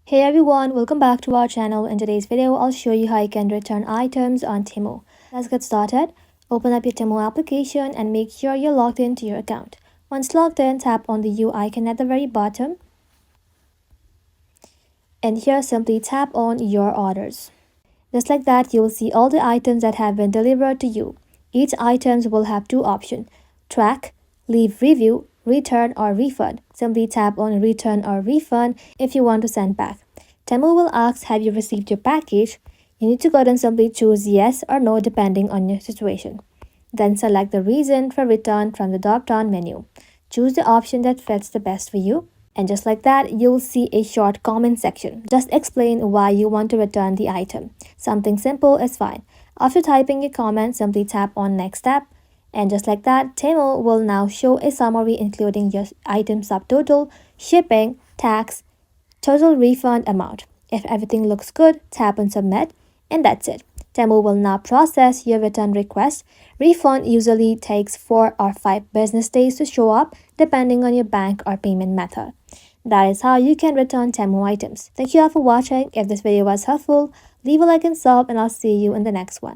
Hey everyone, welcome back to our channel. In today's video, I'll show you how you can return items on Temu. Let's get started. Open up your Temu application and make sure you're logged into your account. Once logged in, tap on the U icon at the very bottom. And here, simply tap on your orders. Just like that, you will see all the items that have been delivered to you. Each items will have two options: track, leave review, return or refund. Simply tap on return or refund if you want to send back. Temu will ask, have you received your package? You need to go and simply choose yes or no depending on your situation. Then select the reason for return from the drop-down menu. Choose the option that fits the best for you. And just like that, you'll see a short comment section. Just explain why you want to return the item. Something simple is fine. After typing your comment, simply tap on next step. And just like that, Temu will now show a summary including your item subtotal, shipping, tax, total refund amount. If everything looks good, tap on submit, and that's it. Temu will now process your return request. Refund usually takes 4 or 5 business days to show up depending on your bank or payment method. That is how you can return Temu items. Thank you all for watching. If this video was helpful, leave a like and sub, and I'll see you in the next one.